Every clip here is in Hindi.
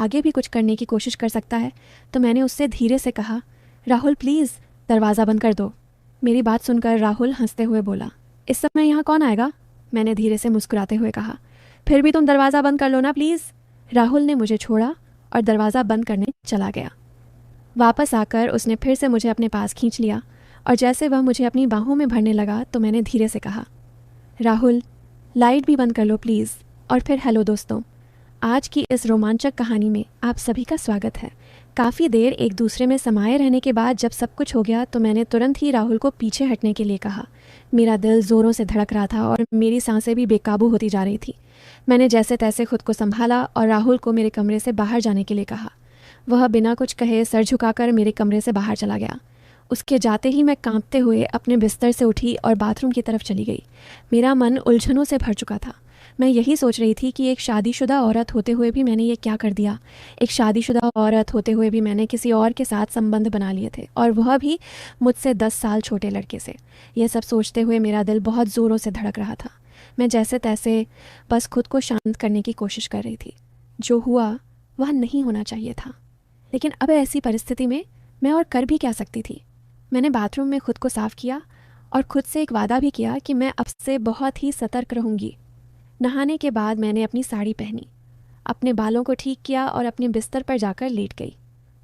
आगे भी कुछ करने की कोशिश कर सकता है, तो मैंने उससे धीरे से कहा, राहुल प्लीज़ दरवाज़ा बंद कर दो। मेरी बात सुनकर राहुल हंसते हुए बोला, इस समय यहाँ कौन आएगा? मैंने धीरे से मुस्कुराते हुए कहा, फिर भी तुम दरवाज़ा बंद कर लो ना प्लीज़। राहुल ने मुझे छोड़ा और दरवाज़ा बंद करने चला गया। वापस आकर उसने फिर से मुझे अपने पास खींच लिया और जैसे वह मुझे अपनी बाहों में भरने लगा तो मैंने धीरे से कहा, राहुल लाइट भी बंद कर लो प्लीज़। और फिर हेलो दोस्तों, आज की इस रोमांचक कहानी में आप सभी का स्वागत है। काफ़ी देर एक दूसरे में समाये रहने के बाद जब सब कुछ हो गया तो मैंने तुरंत ही राहुल को पीछे हटने के लिए कहा। मेरा दिल ज़ोरों से धड़क रहा था और मेरी सांसें भी बेकाबू होती जा रही थी। मैंने जैसे तैसे खुद को संभाला और राहुल को मेरे कमरे से बाहर जाने के लिए कहा। वह बिना कुछ कहे सर झुकाकर मेरे कमरे से बाहर चला गया। उसके जाते ही मैं कांपते हुए अपने बिस्तर से उठी और बाथरूम की तरफ चली गई। मेरा मन उलझनों से भर चुका था। मैं यही सोच रही थी कि एक शादीशुदा औरत होते हुए भी मैंने ये क्या कर दिया। एक शादीशुदा औरत होते हुए भी मैंने किसी और के साथ संबंध बना लिए थे, और वह भी मुझसे 10 साल छोटे लड़के से। यह सब सोचते हुए मेरा दिल बहुत ज़ोरों से धड़क रहा था। मैं जैसे तैसे बस खुद को शांत करने की कोशिश कर रही थी। जो हुआ वह नहीं होना चाहिए था, लेकिन अब ऐसी परिस्थिति में मैं और कर भी क्या सकती थी। मैंने बाथरूम में खुद को साफ़ किया और खुद से एक वादा भी किया कि मैं अब से बहुत ही सतर्क रहूँगी। नहाने के बाद मैंने अपनी साड़ी पहनी, अपने बालों को ठीक किया और अपने बिस्तर पर जाकर लेट गई।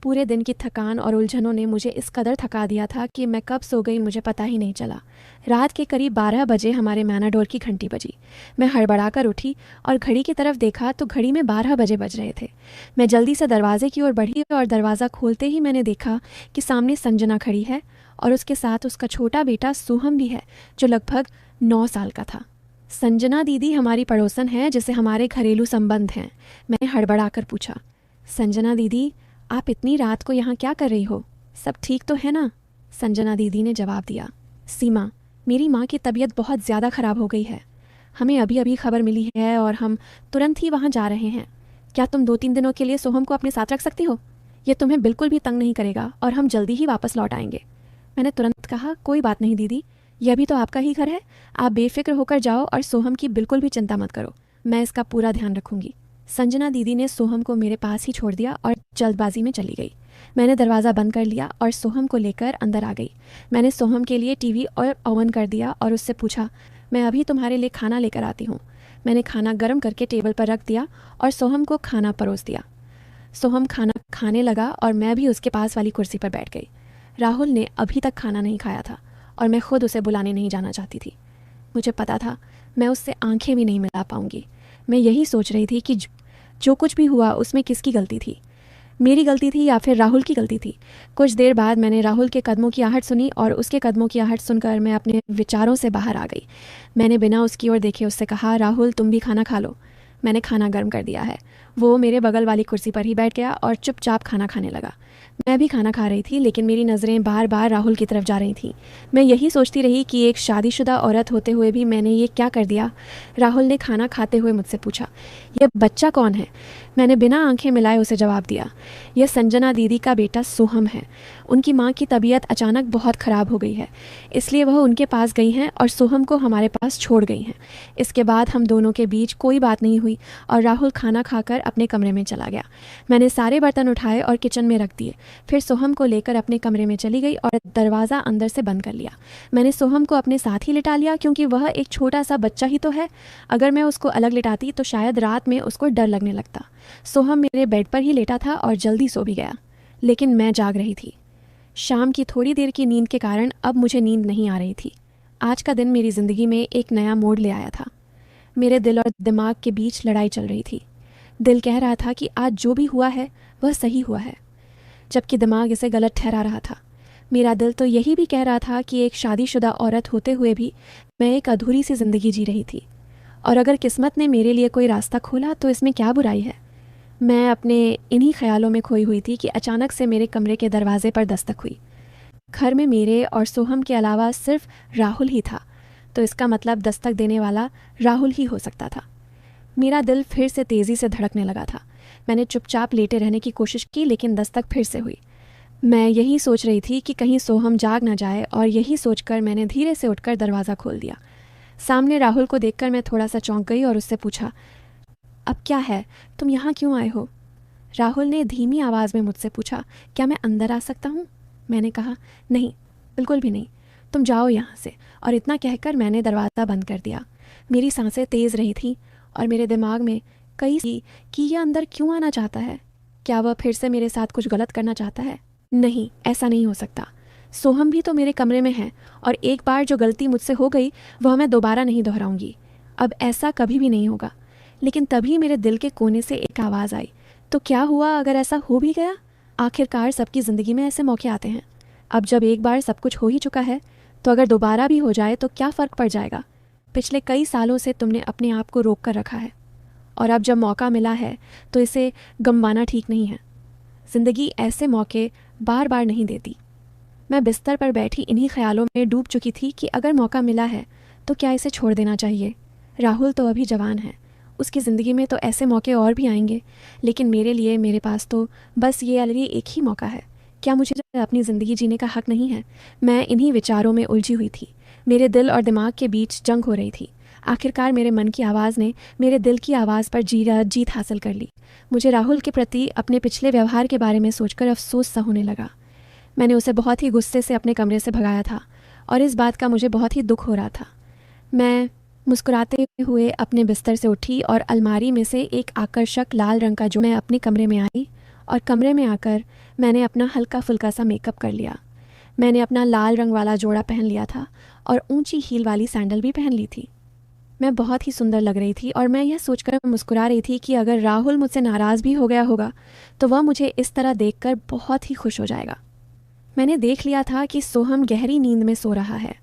पूरे दिन की थकान और उलझनों ने मुझे इस कदर थका दिया था कि मैं कब सो गई मुझे पता ही नहीं चला। रात के करीब 12 बजे हमारे मैनाडोर की घंटी बजी। मैं हड़बड़ाकर उठी और घड़ी की तरफ देखा तो घड़ी में 12 बजे बज रहे थे। मैं जल्दी से दरवाजे की ओर बढ़ी और दरवाज़ा खोलते ही मैंने देखा कि सामने संजना खड़ी है और उसके साथ उसका छोटा बेटा सोहम भी है, जो लगभग 9 साल का था। संजना दीदी हमारी पड़ोसन है जिसे हमारे घरेलू संबंध हैं। मैंने हड़बड़ाकर पूछा, संजना दीदी आप इतनी रात को यहाँ क्या कर रही हो? सब ठीक तो है ना? संजना दीदी ने जवाब दिया, सीमा मेरी माँ की तबीयत बहुत ज़्यादा ख़राब हो गई है। हमें अभी अभी खबर मिली है और हम तुरंत ही वहाँ जा रहे हैं। क्या तुम 2-3 दिनों के लिए सोहम को अपने साथ रख सकती हो? ये तुम्हें बिल्कुल भी तंग नहीं करेगा और हम जल्दी ही वापस लौट आएंगे। मैंने तुरंत कहा, कोई बात नहीं दीदी, यह भी तो आपका ही घर है। आप बेफिक्र होकर जाओ और सोहम की बिल्कुल भी चिंता मत करो। मैं इसका पूरा ध्यान रखूंगी। संजना दीदी ने सोहम को मेरे पास ही छोड़ दिया और जल्दबाजी में चली गई। मैंने दरवाज़ा बंद कर लिया और सोहम को लेकर अंदर आ गई। मैंने सोहम के लिए टीवी और ओवन कर दिया और उससे पूछा, मैं अभी तुम्हारे लिए खाना लेकर आती हूँ। मैंने खाना गर्म करके टेबल पर रख दिया और सोहम को खाना परोस दिया। सोहम खाना खाने लगा और मैं भी उसके पास वाली कुर्सी पर बैठ गई। राहुल ने अभी तक खाना नहीं खाया था और मैं खुद उसे बुलाने नहीं जाना चाहती थी। मुझे पता था मैं उससे आंखें भी नहीं मिला पाऊंगी। मैं यही सोच रही थी कि जो कुछ भी हुआ उसमें किसकी गलती थी, मेरी गलती थी या फिर राहुल की गलती थी। कुछ देर बाद मैंने राहुल के कदमों की आहट सुनी और उसके कदमों की आहट सुनकर मैं अपने विचारों से बाहर आ गई। मैंने बिना उसकी ओर देखे उससे कहा, राहुल तुम भी खाना खा लो। मैंने खाना गर्म कर दिया है। वो मेरे बगल वाली कुर्सी पर ही बैठ गया और चुपचाप खाना खाने लगा। मैं भी खाना खा रही थी, लेकिन मेरी नज़रें बार बार राहुल की तरफ जा रही थीं। मैं यही सोचती रही कि एक शादीशुदा औरत होते हुए भी मैंने ये क्या कर दिया। राहुल ने खाना खाते हुए मुझसे पूछा, यह बच्चा कौन है? मैंने बिना आंखें मिलाए उसे जवाब दिया, यह संजना दीदी का बेटा सोहम है। उनकी माँ की तबीयत अचानक बहुत ख़राब हो गई है, इसलिए वह उनके पास गई हैं और सोहम को हमारे पास छोड़ गई हैं। इसके बाद हम दोनों के बीच कोई बात नहीं हुई और राहुल खाना खाकर अपने कमरे में चला गया। मैंने सारे बर्तन उठाए और किचन में रख दिए। फिर सोहम को लेकर अपने कमरे में चली गई और दरवाज़ा अंदर से बंद कर लिया। मैंने सोहम को अपने साथ ही लिटा लिया, क्योंकि वह एक छोटा सा बच्चा ही तो है। अगर मैं उसको अलग लिटाती तो शायद रात में उसको डर लगने लगता। सोहम मेरे बेड पर ही लेटा था और जल्दी सो भी गया, लेकिन मैं जाग रही थी। शाम की थोड़ी देर की नींद के कारण अब मुझे नींद नहीं आ रही थी। आज का दिन मेरी ज़िंदगी में एक नया मोड़ ले आया था। मेरे दिल और दिमाग के बीच लड़ाई चल रही थी। दिल कह रहा था कि आज जो भी हुआ है वह सही हुआ है, जबकि दिमाग इसे गलत ठहरा रहा था। मेरा दिल तो यही भी कह रहा था कि एक शादीशुदा औरत होते हुए भी मैं एक अधूरी सी ज़िंदगी जी रही थी, और अगर किस्मत ने मेरे लिए कोई रास्ता खोला तो इसमें क्या बुराई है। मैं अपने इन्हीं ख्यालों में खोई हुई थी कि अचानक से मेरे कमरे के दरवाजे पर दस्तक हुई। घर में मेरे और सोहम के अलावा सिर्फ राहुल ही था, तो इसका मतलब दस्तक देने वाला राहुल ही हो सकता था। मेरा दिल फिर से तेज़ी से धड़कने लगा था। मैंने चुपचाप लेटे रहने की कोशिश की, लेकिन दस्तक फिर से हुई। मैं यही सोच रही थी कि कहीं सोहम जाग ना जाए, और यही सोचकर मैंने धीरे से उठकर दरवाज़ा खोल दिया। सामने राहुल को देखकर मैं थोड़ा सा चौंक गई और उससे पूछा, अब क्या है, तुम यहाँ क्यों आए हो? राहुल ने धीमी आवाज़ में मुझसे पूछा, क्या मैं अंदर आ सकता हूँ? मैंने कहा, नहीं, बिल्कुल भी नहीं, तुम जाओ यहाँ से। और इतना कहकर मैंने दरवाज़ा बंद कर दिया। मेरी सांसें तेज़ रही थी और मेरे दिमाग में कई कि यह अंदर क्यों आना चाहता है। क्या वह फिर से मेरे साथ कुछ गलत करना चाहता है? नहीं, ऐसा नहीं हो सकता। सोहम भी तो मेरे कमरे में है और एक बार जो गलती मुझसे हो गई वह मैं दोबारा नहीं दोहराऊंगी। अब ऐसा कभी भी नहीं होगा। लेकिन तभी मेरे दिल के कोने से एक आवाज़ आई, तो क्या हुआ अगर ऐसा हो भी गया? आखिरकार सबकी ज़िंदगी में ऐसे मौके आते हैं। अब जब एक बार सब कुछ हो ही चुका है तो अगर दोबारा भी हो जाए तो क्या फ़र्क पड़ जाएगा? पिछले कई सालों से तुमने अपने आप को रोक कर रखा है और अब जब मौका मिला है तो इसे गंवाना ठीक नहीं है। ज़िंदगी ऐसे मौके बार बार नहीं देती। मैं बिस्तर पर बैठी इन्हीं ख्यालों में डूब चुकी थी कि अगर मौका मिला है तो क्या इसे छोड़ देना चाहिए? राहुल तो अभी जवान है, उसकी ज़िंदगी में तो ऐसे मौके और भी आएंगे, लेकिन मेरे लिए मेरे पास तो बस ये वाली एक ही मौका है। क्या मुझे अपनी ज़िंदगी जीने का हक नहीं है? मैं इन्हीं विचारों में उलझी हुई थी। मेरे दिल और दिमाग के बीच जंग हो रही थी। आखिरकार मेरे मन की आवाज़ ने मेरे दिल की आवाज़ पर जीत हासिल कर ली। मुझे राहुल के प्रति अपने पिछले व्यवहार के बारे में सोचकर अफसोस सा होने लगा। मैंने उसे बहुत ही गुस्से से अपने कमरे से भगाया था और इस बात का मुझे बहुत ही दुख हो रहा था। मैं मुस्कुराते हुए अपने बिस्तर से उठी और अलमारी में से एक आकर्षक लाल रंग का जो मैं अपने कमरे में आई और कमरे में आकर मैंने अपना हल्का फुल्का सा मेकअप कर लिया। मैंने अपना लाल रंग वाला जोड़ा पहन लिया था और ऊंची हील वाली सैंडल भी पहन ली थी। मैं बहुत ही सुंदर लग रही थी और मैं यह सोचकर मुस्कुरा रही थी कि अगर राहुल मुझसे नाराज़ भी हो गया होगा तो वह मुझे इस तरह देखकर बहुत ही खुश हो जाएगा। मैंने देख लिया था कि सोहम गहरी नींद में सो रहा है।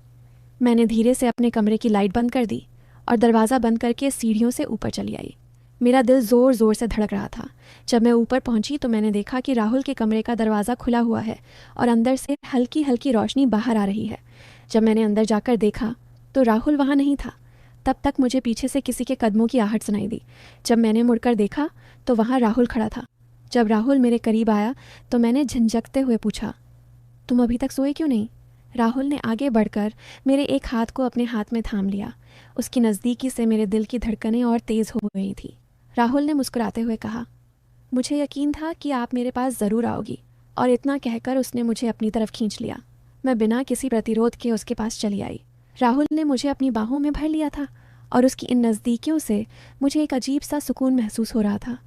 मैंने धीरे से अपने कमरे की लाइट बंद कर दी और दरवाज़ा बंद करके सीढ़ियों से ऊपर चली आई। मेरा दिल ज़ोर ज़ोर से धड़क रहा था। जब मैं ऊपर पहुंची तो मैंने देखा कि राहुल के कमरे का दरवाज़ा खुला हुआ है और अंदर से हल्की हल्की रोशनी बाहर आ रही है। जब मैंने अंदर जाकर देखा तो राहुल वहाँ नहीं था। तब तक मुझे पीछे से किसी के कदमों की आहट सुनाई दी। जब मैंने मुड़कर देखा तो वहाँ राहुल खड़ा था। जब राहुल मेरे करीब आया तो मैंने झंझकते हुए पूछा, तुम अभी तक सोए क्यों नहीं? राहुल ने आगे बढ़कर मेरे एक हाथ को अपने हाथ में थाम लिया। उसकी नज़दीकी से मेरे दिल की धड़कनें और तेज़ हो गई थी। राहुल ने मुस्कुराते हुए कहा, मुझे यकीन था कि आप मेरे पास ज़रूर आओगी। और इतना कहकर उसने मुझे अपनी तरफ खींच लिया। मैं बिना किसी प्रतिरोध के उसके पास चली आई। राहुल ने मुझे अपनी बाहों में भर लिया था और उसकी इन नज़दीकियों से मुझे एक अजीब सा सुकून महसूस हो रहा था।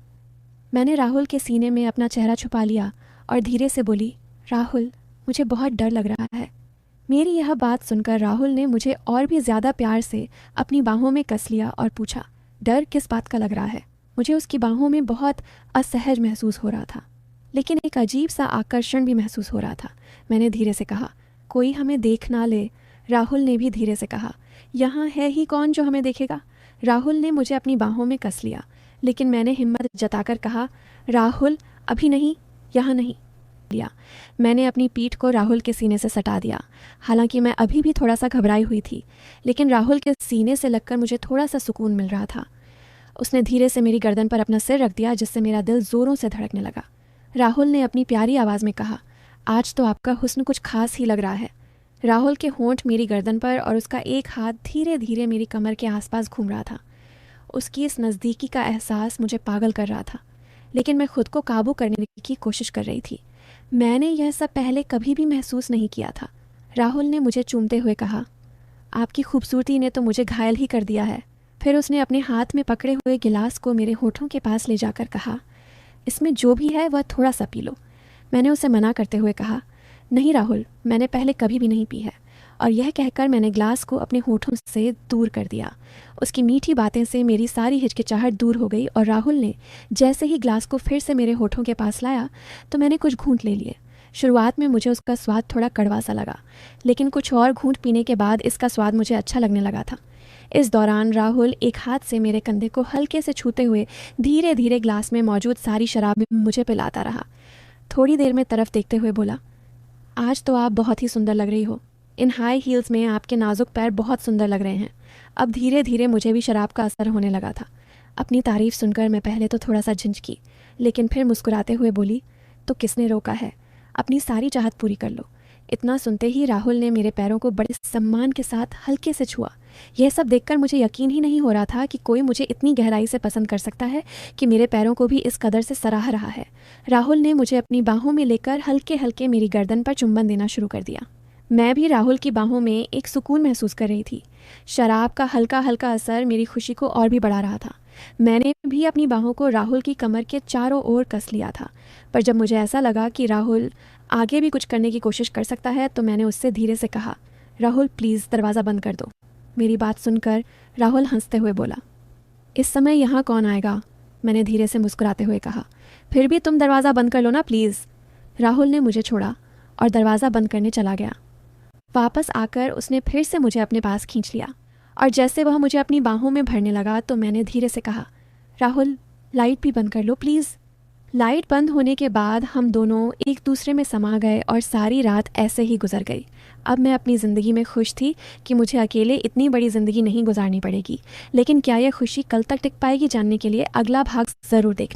मैंने राहुल के सीने में अपना चेहरा छुपा लिया और धीरे से बोली, राहुल, मुझे बहुत डर लग रहा है। मेरी यह बात सुनकर राहुल ने मुझे और भी ज़्यादा प्यार से अपनी बाहों में कस लिया और पूछा, डर किस बात का लग रहा है? मुझे उसकी बाहों में बहुत असहज महसूस हो रहा था, लेकिन एक अजीब सा आकर्षण भी महसूस हो रहा था। मैंने धीरे से कहा, कोई हमें देख ना ले। राहुल ने भी धीरे से कहा, यहाँ है ही कौन जो हमें देखेगा? राहुल ने मुझे अपनी बाहों में कस लिया, लेकिन मैंने हिम्मत जताकर कहा, राहुल, अभी नहीं, यहाँ नहीं। लिया मैंने अपनी पीठ को राहुल के सीने से सटा दिया। हालांकि मैं अभी भी थोड़ा सा घबराई हुई थी, लेकिन राहुल के सीने से लगकर मुझे थोड़ा सा सुकून मिल रहा था। उसने धीरे से मेरी गर्दन पर अपना सिर रख दिया, जिससे मेरा दिल ज़ोरों से धड़कने लगा। राहुल ने अपनी प्यारी आवाज़ में कहा, आज तो आपका हुस्न कुछ खास ही लग रहा है। राहुल के होंठ मेरी गर्दन पर और उसका एक हाथ धीरे धीरे मेरी कमर के आसपास घूम रहा था। उसकी इस नज़दीकी का एहसास मुझे पागल कर रहा था, लेकिन मैं खुद को काबू करने की कोशिश कर रही थी। मैंने यह सब पहले कभी भी महसूस नहीं किया था। राहुल ने मुझे चूमते हुए कहा, आपकी खूबसूरती ने तो मुझे घायल ही कर दिया है। फिर उसने अपने हाथ में पकड़े हुए गिलास को मेरे होठों के पास ले जाकर कहा, इसमें जो भी है वह थोड़ा सा पी लो। मैंने उसे मना करते हुए कहा, नहीं राहुल, मैंने पहले कभी भी नहीं पी है। और यह कहकर मैंने ग्लास को अपने होठों से दूर कर दिया। उसकी मीठी बातें से मेरी सारी हिचकिचाहट दूर हो गई और राहुल ने जैसे ही ग्लास को फिर से मेरे होठों के पास लाया तो मैंने कुछ घूंट ले लिए। शुरुआत में मुझे उसका स्वाद थोड़ा कड़वा सा लगा, लेकिन कुछ और घूंट पीने के बाद इसका स्वाद मुझे अच्छा लगने लगा था। इस दौरान राहुल एक हाथ से मेरे कंधे को हल्के से छूते हुए धीरे धीरे ग्लास में मौजूद सारी शराब मुझे पिलाता रहा। थोड़ी देर में तरफ देखते हुए बोला, आज तो आप बहुत ही सुंदर लग रही हो। इन हाई हील्स में आपके नाजुक पैर बहुत सुंदर लग रहे हैं। अब धीरे धीरे मुझे भी शराब का असर होने लगा था। अपनी तारीफ सुनकर मैं पहले तो थोड़ा सा झिझकी, लेकिन फिर मुस्कुराते हुए बोली, तो किसने रोका है? अपनी सारी चाहत पूरी कर लो। इतना सुनते ही राहुल ने मेरे पैरों को बड़े सम्मान के साथ हल्के से छुआ। यह सब देखकर मुझे यकीन ही नहीं हो रहा था कि कोई मुझे इतनी गहराई से पसंद कर सकता है कि मेरे पैरों को भी इस कदर से सराह रहा है। राहुल ने मुझे अपनी बाहों में लेकर हल्के हल्के मेरी गर्दन पर चुंबन देना शुरू कर दिया। मैं भी राहुल की बाहों में एक सुकून महसूस कर रही थी। शराब का हल्का हल्का असर मेरी खुशी को और भी बढ़ा रहा था। मैंने भी अपनी बाहों को राहुल की कमर के चारों ओर कस लिया था, पर जब मुझे ऐसा लगा कि राहुल आगे भी कुछ करने की कोशिश कर सकता है तो मैंने उससे धीरे से कहा, राहुल प्लीज़ दरवाज़ा बंद कर दो। मेरी बात सुनकर राहुल हंसते हुए बोला, इस समय यहाँ कौन आएगा? मैंने धीरे से मुस्कुराते हुए कहा, फिर भी तुम दरवाज़ा बंद कर लो ना प्लीज़। राहुल ने मुझे छोड़ा और दरवाज़ा बंद करने चला गया। वापस आकर उसने फिर से मुझे अपने पास खींच लिया और जैसे वह मुझे अपनी बाहों में भरने लगा तो मैंने धीरे से कहा, राहुल लाइट भी बंद कर लो प्लीज़। लाइट बंद होने के बाद हम दोनों एक दूसरे में समा गए और सारी रात ऐसे ही गुजर गई। अब मैं अपनी ज़िंदगी में खुश थी कि मुझे अकेले इतनी बड़ी ज़िंदगी नहीं गुजारनी पड़ेगी। लेकिन क्या यह खुशी कल तक टिक पाएगी, जानने के लिए अगला भाग ज़रूर देखना।